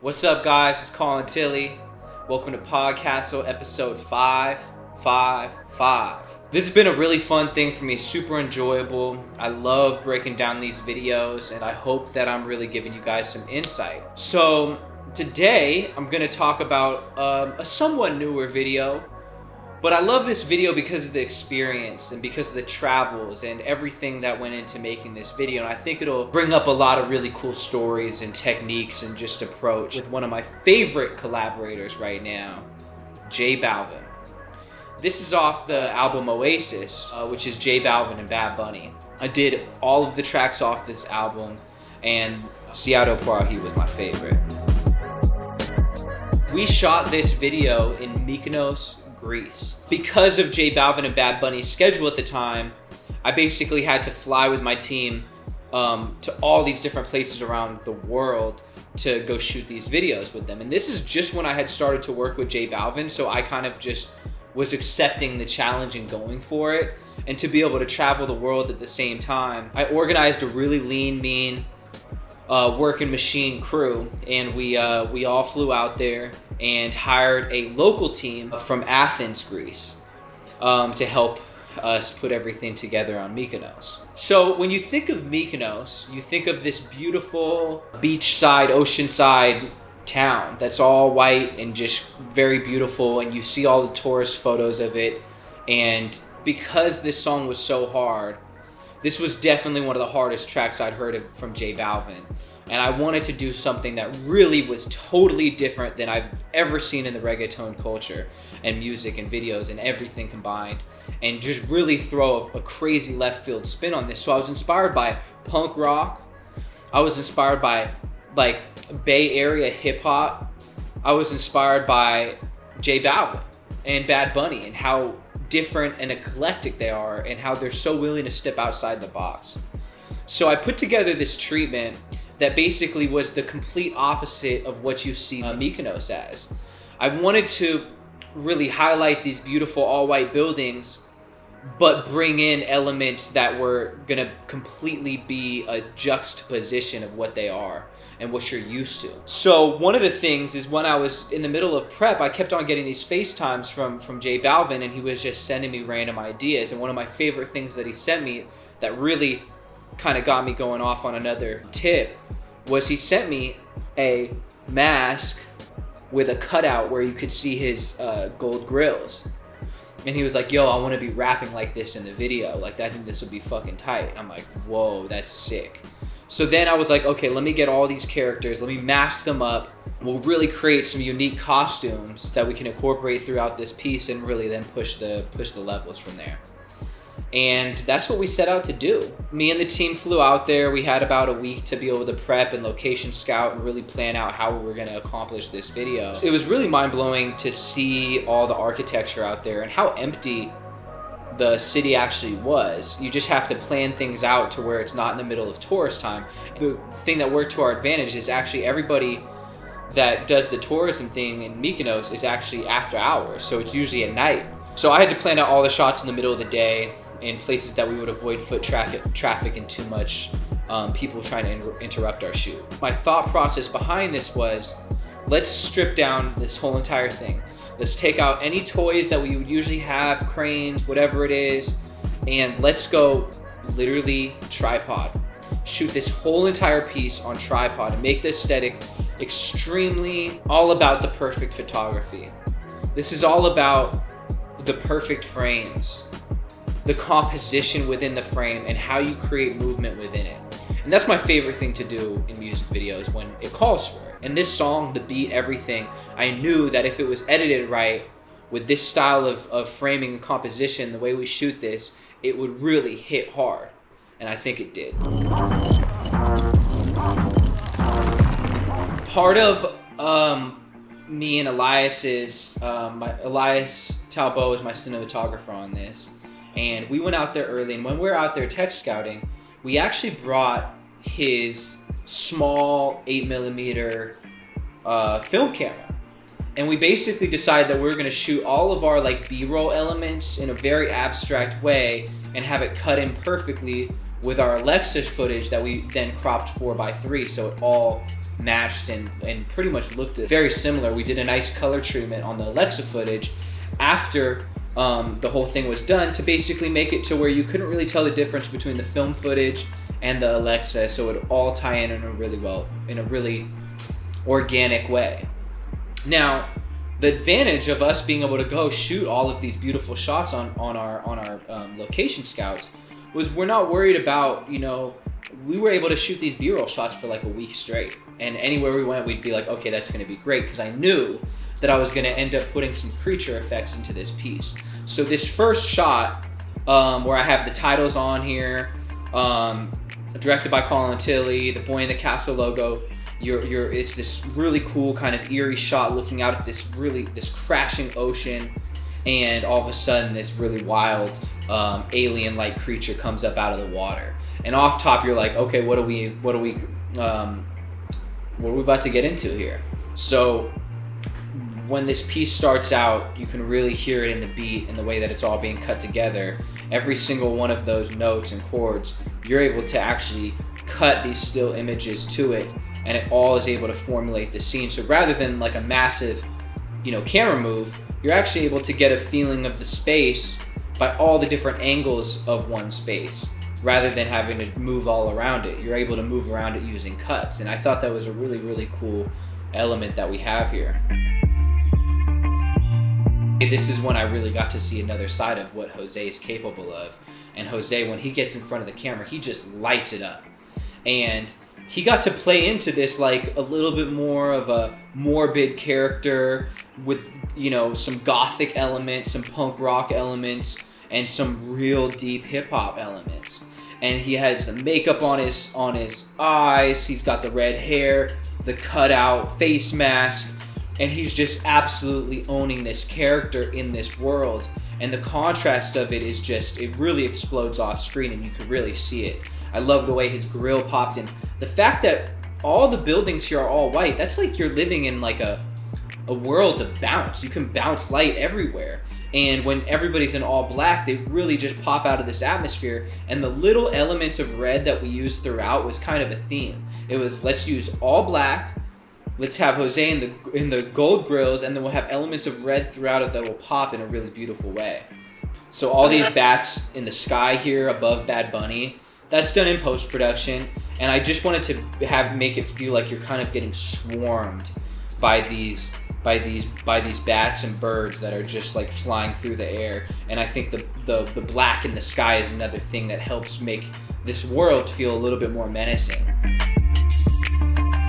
What's up, guys? It's Colin Tilley. Welcome to Podcastle episode 555. This has been a really fun thing for me, super enjoyable. I love breaking down these videos, and I hope that I'm really giving you guys some insight. So today, I'm going to talk about a somewhat newer video, but I love this video because of the experience and because of the travels and everything that went into making this video. And I think it'll bring up a lot of really cool stories and techniques and just approach with one of my favorite collaborators right now, J Balvin. This is off the album Oasis, which is J Balvin and Bad Bunny. I did all of the tracks off this album, and Cinematography and VFX was my favorite. We shot this video in Mykonos, Greece. Because of J Balvin and Bad Bunny's schedule at the time, I basically had to fly with my team to all these different places around the world to go shoot these videos with them. And this is just when I had started to work with J Balvin, so I kind of just was accepting the challenge and going for it. And to be able to travel the world at the same time, I organized a really lean, mean working machine crew, and we all flew out there and hired a local team from Athens, Greece, to help us put everything together on Mykonos. So when you think of Mykonos, you think of this beautiful beachside, oceanside town that's all white and just very beautiful, and you see all the tourist photos of it. And because this song was so hard, this was definitely one of the hardest tracks I'd heard from J Balvin. And I wanted to do something that really was totally different than I've ever seen in the reggaeton culture and music and videos and everything combined, and just really throw a crazy left field spin on this. So I was inspired by punk rock. I was inspired by like Bay Area hip hop. I was inspired by J Balvin and Bad Bunny and how different and eclectic they are and how they're so willing to step outside the box. So I put together this treatment that basically was the complete opposite of what you see Mykonos as. I wanted to really highlight these beautiful all-white buildings, but bring in elements that were gonna completely be a juxtaposition of what they are and what you're used to. So one of the things is when I was in the middle of prep, I kept on getting these FaceTimes from J Balvin, and he was just sending me random ideas. And one of my favorite things that he sent me that really kind of got me going off on another tip was he sent me a mask with a cutout where you could see his gold grills. And he was like, yo, I want to be rapping like this in the video. Like, I think this would be fucking tight. And I'm like, whoa, that's sick. So then I was like, okay, let me get all these characters, let me mask them up. We'll really create some unique costumes that we can incorporate throughout this piece and really then push the levels from there. And that's what we set out to do. Me and the team flew out there. We had about a week to be able to prep and location scout and really plan out how we were going to accomplish this video. It was really mind-blowing to see all the architecture out there and how empty the city actually was. You just have to plan things out to where it's not in the middle of tourist time. The thing that worked to our advantage is actually everybody that does the tourism thing in Mykonos is actually after hours, so it's usually at night. So I had to plan out all the shots in the middle of the day in places that we would avoid foot traffic and too much people trying to interrupt our shoot. My thought process behind this was, let's strip down this whole entire thing. Let's take out any toys that we would usually have, cranes, whatever it is, and let's go literally tripod. Shoot this whole entire piece on tripod and make the aesthetic extremely all about the perfect photography. This is all about the perfect frames, the composition within the frame, and how you create movement within it. And that's my favorite thing to do in music videos when it calls for it. And this song, the beat, everything, I knew that if it was edited right with this style of framing and composition, the way we shoot this, it would really hit hard. And I think it did. Part of me and Elias's, Elias Talbot is my cinematographer on this. And we went out there early, and when we were out there tech scouting, we actually brought his small 8mm film camera. And we basically decided that we were going to shoot all of our like B-roll elements in a very abstract way and have it cut in perfectly with our Alexa footage that we then cropped 4:3, so it all matched and pretty much looked very similar. We did a nice color treatment on the Alexa footage after the whole thing was done to basically make it to where you couldn't really tell the difference between the film footage and the Alexa, so it all tie in a really organic way. Now, the advantage of us being able to go shoot all of these beautiful shots on our location scouts was we're not worried about, we were able to shoot these B-roll shots for like a week straight. And anywhere we went, we'd be like, okay, that's going to be great, because I knew that I was going to end up putting some creature effects into this piece. So this first shot, where I have the titles on here, directed by Colin Tilley, the Boy in the Castle logo, it's this really cool kind of eerie shot looking out at this crashing ocean, and all of a sudden this really wild alien-like creature comes up out of the water. And off top you're like, okay, what are we about to get into here? So when this piece starts out, you can really hear it in the beat and the way that it's all being cut together. Every single one of those notes and chords, you're able to actually cut these still images to it, and it all is able to formulate the scene. So rather than like a massive, camera move, you're actually able to get a feeling of the space by all the different angles of one space, rather than having to move all around it. You're able to move around it using cuts. And I thought that was a really, really cool element that we have here. This is when I really got to see another side of what Jose is capable of. And Jose, when he gets in front of the camera, he just lights it up. And he got to play into this like a little bit more of a morbid character with, some gothic elements, some punk rock elements, and some real deep hip hop elements. And he has the makeup on his eyes, he's got the red hair, the cutout face mask, and he's just absolutely owning this character in this world. And the contrast of it is just, it really explodes off screen, and you can really see it. I love the way his grill popped in. The fact that all the buildings here are all white, that's like you're living in like a world of bounce. You can bounce light everywhere. And when everybody's in all black, they really just pop out of this atmosphere. And the little elements of red that we used throughout was kind of a theme. It was, let's use all black, let's have Jose in the gold grills, and then we'll have elements of red throughout it that will pop in a really beautiful way. So all these bats in the sky here above Bad Bunny, that's done in post-production, and I just wanted to make it feel like you're kind of getting swarmed by these bats and birds that are just like flying through the air. And I think the black in the sky is another thing that helps make this world feel a little bit more menacing.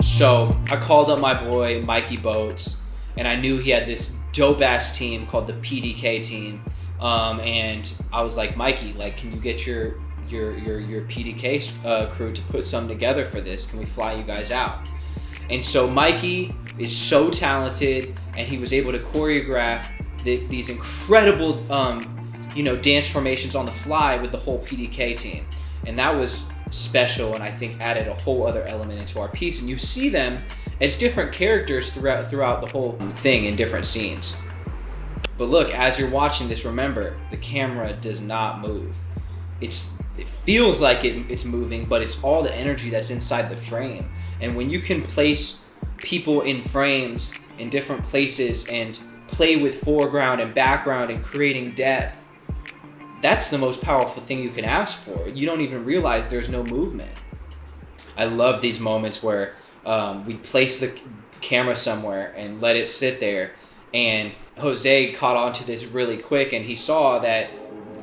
So I called up my boy Mikey Boats, and I knew he had this dope ass team called the PDK team, and I was like, Mikey, like, can you get your PDK crew to put something together for this? Can we fly you guys out? And so Mikey is so talented, and he was able to choreograph these incredible dance formations on the fly with the whole PDK team, and that was special, and I think added a whole other element into our piece. And you see them as different characters throughout the whole thing in different scenes. But look, as you're watching this, remember, the camera does not move. It feels like it's moving, but it's all the energy that's inside the frame. And when you can place people in frames in different places and play with foreground and background and creating depth, that's the most powerful thing you can ask for. You don't even realize there's no movement. I love these moments where we place the camera somewhere and let it sit there, and Jose caught on to this really quick, and he saw that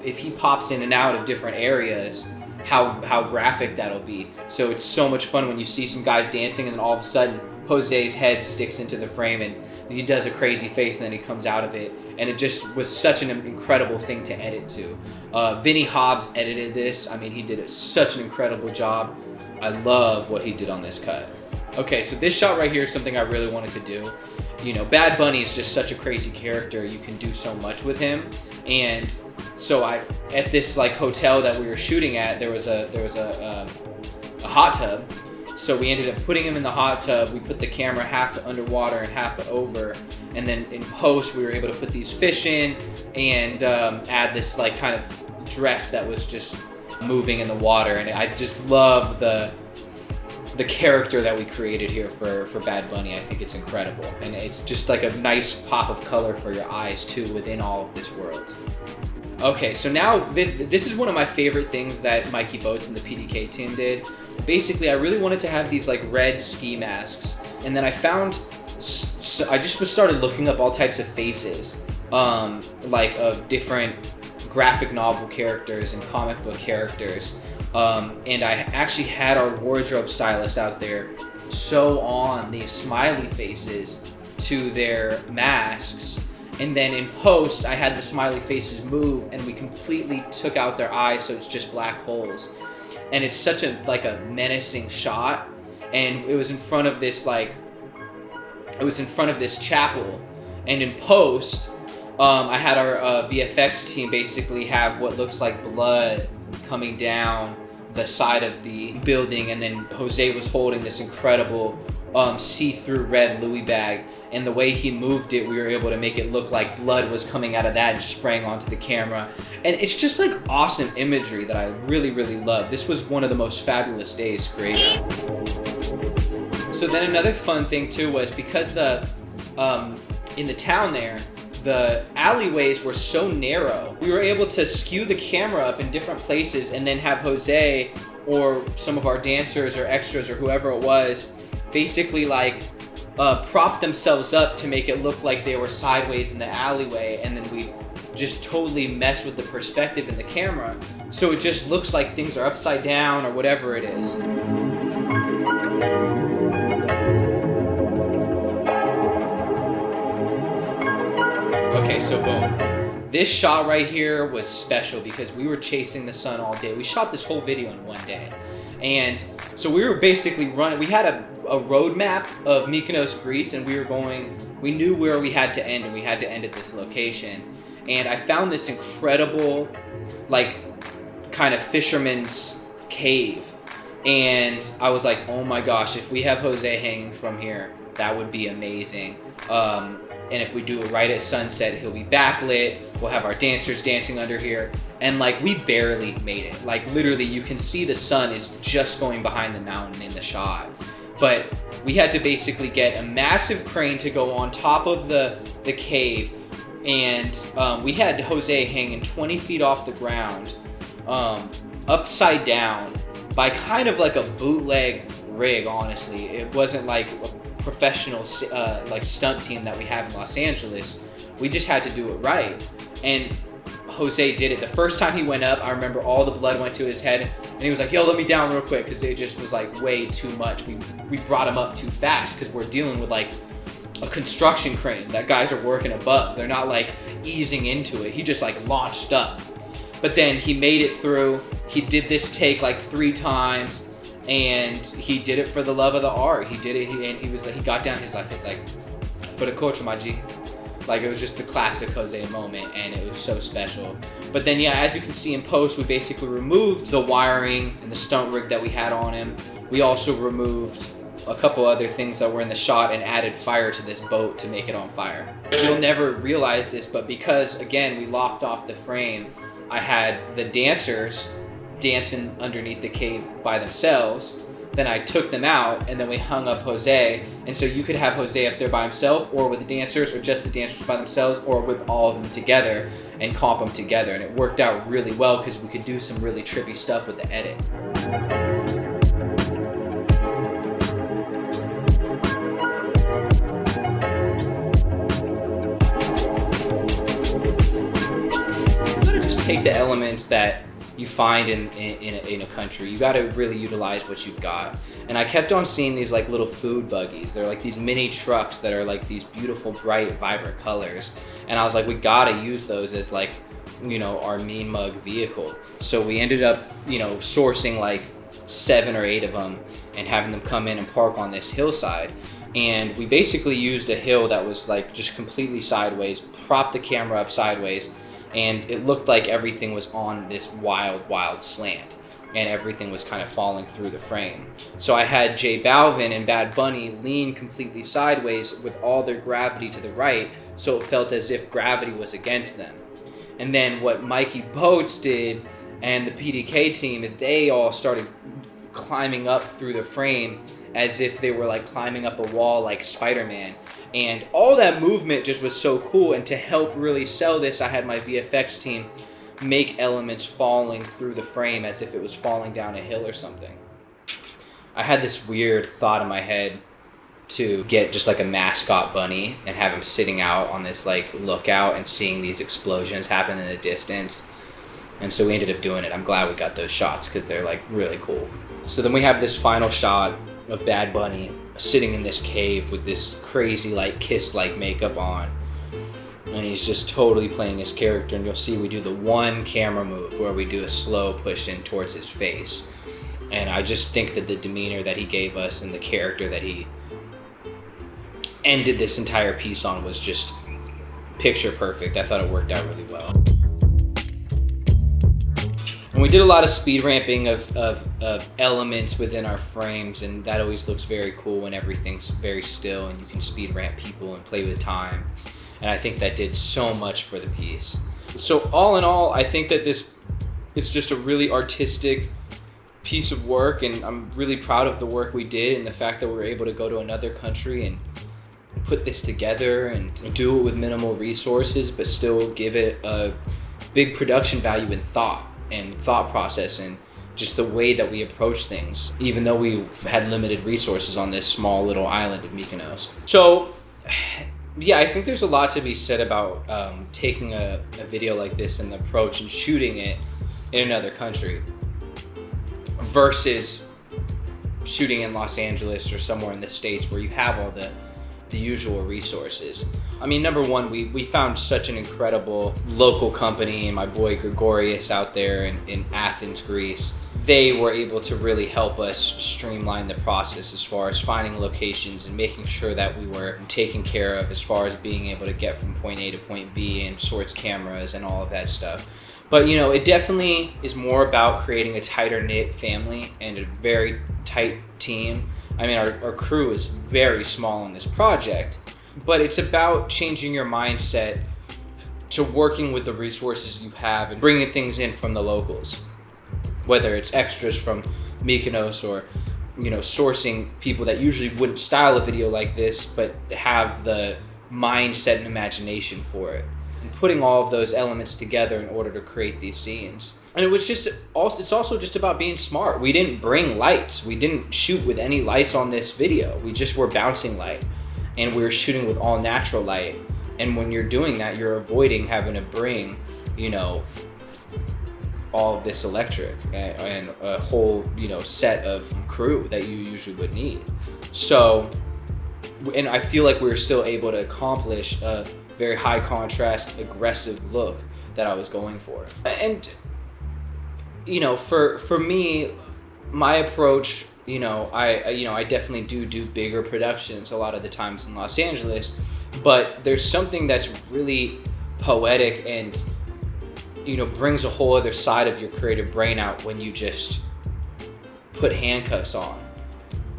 if he pops in and out of different areas, how graphic that'll be. So it's so much fun when you see some guys dancing and then all of a sudden Jose's head sticks into the frame and he does a crazy face and then he comes out of it. And it just was such an incredible thing to edit to. Vinny Hobbs edited this. I mean, he did such an incredible job. I love what he did on this cut. Okay, so this shot right here is something I really wanted to do. Bad Bunny is just such a crazy character. You can do so much with him. And so at this like hotel that we were shooting at, there was a hot tub. So we ended up putting him in the hot tub. We put the camera half underwater and half over, and then in post we were able to put these fish in and add this like kind of dress that was just moving in the water, and I just love the character that we created here for Bad Bunny. I think it's incredible, and it's just like a nice pop of color for your eyes too within all of this world. Okay, so now this is one of my favorite things that Mikey Boats and the PDK team did. Basically, I really wanted to have these like red ski masks, and then I just started looking up all types of faces, like of different graphic novel characters and comic book characters. And I actually had our wardrobe stylist out there sew on these smiley faces to their masks. And then in post, I had the smiley faces move, and we completely took out their eyes, so it's just black holes. And it's such a menacing shot. And it was in front of this chapel. And in post, I had our VFX team basically have what looks like blood coming down the side of the building, and then Jose was holding this incredible see-through red Louis bag, and the way he moved it, we were able to make it look like blood was coming out of that and spraying onto the camera. And it's just like awesome imagery that I really, really love. This was one of the most fabulous days creating. So then another fun thing too was because in the town there, the alleyways were so narrow, we were able to skew the camera up in different places and then have Jose or some of our dancers or extras or whoever it was basically like prop themselves up to make it look like they were sideways in the alleyway, and then we just totally mess with the perspective in the camera so it just looks like things are upside down or whatever it is. Okay, so boom. This shot right here was special because we were chasing the sun all day. We shot this whole video in one day. And so we were basically running. We had a road map of Mykonos, Greece, and we knew where we had to end, and we had to end at this location. And I found this incredible, like, kind of fisherman's cave. And I was like, oh my gosh, if we have Jose hanging from here, that would be amazing. And if we do it right at sunset, he'll be backlit. We'll have our dancers dancing under here. And like, we barely made it. Like literally, you can see the sun is just going behind the mountain in the shot. But we had to basically get a massive crane to go on top of the cave. And we had Jose hanging 20 feet off the ground, upside down, by kind of like a bootleg rig, honestly. It wasn't like a professional like stunt team that we have in Los Angeles. We just had to do it right, and Jose did it. The first time he went up, I remember all the blood went to his head, and he was like, yo, let me down real quick, because it just was like way too much. We brought him up too fast because we're dealing with like a construction crane that guys are working above. They're not like easing into it. He just like launched up, but then he made it through. He did this take like 3 times, and he did it for the love of the art. He did it, he got down, he's like, put a coach on my G. Like, it was just the classic Jose moment, and it was so special. But then, yeah, as you can see in post, we basically removed the wiring and the stunt rig that we had on him. We also removed a couple other things that were in the shot and added fire to this boat to make it on fire. You'll never realize this, but because, again, we locked off the frame, I had the dancers dancing underneath the cave by themselves. Then I took them out, and then we hung up Jose. And so you could have Jose up there by himself, or with the dancers, or just the dancers by themselves, or with all of them together and comp them together. And it worked out really well because we could do some really trippy stuff with the edit. You gotta just take the elements that you find in a country. You got to really utilize what you've got. And I kept on seeing these like little food buggies. They're like these mini trucks that are like these beautiful, bright, vibrant colors. And I was like, we got to use those as like, you know, our mean mug vehicle. So we ended up, you know, sourcing like 7 or 8 of them and having them come in and park on this hillside. And we basically used a hill that was like just completely sideways, propped the camera up sideways, and it looked like everything was on this wild, wild slant, and everything was kind of falling through the frame. So I had J Balvin and Bad Bunny lean completely sideways with all their gravity to the right, so it felt as if gravity was against them. And then what Mikey Boats did And the PDK team, is they all started climbing up through the frame as if they were like climbing up a wall like Spider-Man. And all that movement just was so cool. And to help really sell this, I had my VFX team make elements falling through the frame as if it was falling down a hill or something. I had this weird thought in my head to get just like a mascot bunny and have him sitting out on this like lookout and seeing these explosions happen in the distance. And so we ended up doing it. I'm glad we got those shots because they're like really cool. So then we have this final shot of Bad Bunny sitting in this cave with this crazy like Kiss-like makeup on. And he's just totally playing his character. And you'll see we do the one camera move where we do a slow push in towards his face. And I just think that the demeanor that he gave us and the character that he ended this entire piece on was just picture perfect. I thought it worked out really well. And we did a lot of speed ramping of elements within our frames, and that always looks very cool when everything's very still and you can speed ramp people and play with time. And I think that did so much for the piece. So all in all, I think that this is just a really artistic piece of work, and I'm really proud of the work we did and the fact that we were able to go to another country and put this together and do it with minimal resources, but still give it a big production value and thought process and just the way that we approach things, even though we had limited resources on this small little island of Mykonos. So yeah, I think there's a lot to be said about taking a video like this and the approach and shooting it in another country versus shooting in Los Angeles or somewhere in the States where you have all the usual resources. I mean, number one, we found such an incredible local company, and my boy Gregorius out there in Athens, Greece. They were able to really help us streamline the process as far as finding locations and making sure that we were taken care of as far as being able to get from point A to point B and source cameras and all of that stuff. But you know, it definitely is more about creating a tighter knit family and a very tight team. I mean, our crew is very small on this project, but it's about changing your mindset to working with the resources you have and bringing things in from the locals, whether it's extras from Mykonos or, you know, sourcing people that usually wouldn't style a video like this, but have the mindset and imagination for it, and putting all of those elements together in order to create these scenes. And it's also just about being smart. We didn't bring lights. We didn't shoot with any lights on this video. We just were bouncing light, and we were shooting with all natural light. And when you're doing that, you're avoiding having to bring, you know, all of this electric and a whole, you know, set of crew that you usually would need. So, and I feel like we were still able to accomplish a very high contrast, aggressive look that I was going for. And you know, for me, my approach, you know, I definitely do bigger productions a lot of the times in Los Angeles, but there's something that's really poetic and, you know, brings a whole other side of your creative brain out when you just put handcuffs on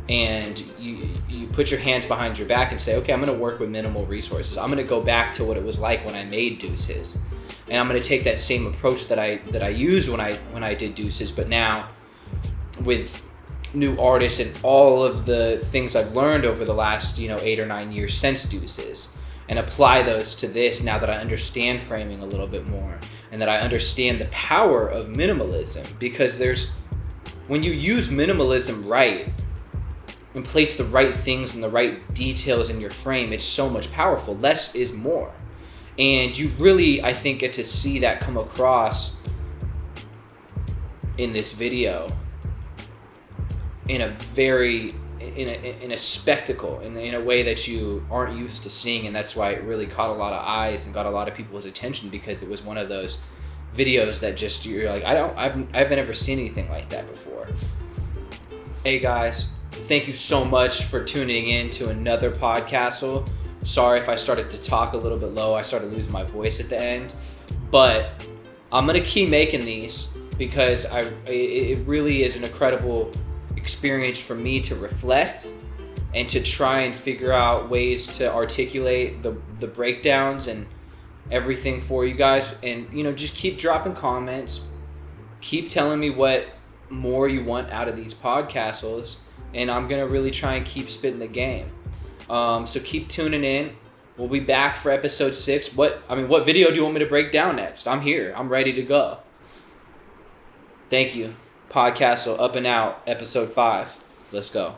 and you put your hands behind your back and say, okay, I'm going to work with minimal resources. I'm going to go back to what it was like when I made Deuces. And I'm going to take that same approach that I used when I did Deuces, but now with new artists and all of the things I've learned over the last, you know, 8 or 9 years since Deuces, and apply those to this now that I understand framing a little bit more and that I understand the power of minimalism. Because when you use minimalism right and place the right things and the right details in your frame, it's so much powerful. Less is more. And you really, I think, get to see that come across in this video in a spectacle, in a way that you aren't used to seeing. And that's why it really caught a lot of eyes and got a lot of people's attention, because it was one of those videos that just, you're like, I've never seen anything like that before. Hey guys, thank you so much for tuning in to another Podcastle. Sorry if I started to talk a little bit low. I started losing my voice at the end, but I'm gonna keep making these because it really is an incredible experience for me to reflect and to try and figure out ways to articulate the breakdowns and everything for you guys. And, you know, just keep dropping comments, keep telling me what more you want out of these Podcastles, and I'm gonna really try and keep spitting the game. So keep tuning in. We'll be back for episode 6. What video do you want me to break down next? I'm here. I'm ready to go. Thank you. Podcastle up and out, episode 5. Let's go.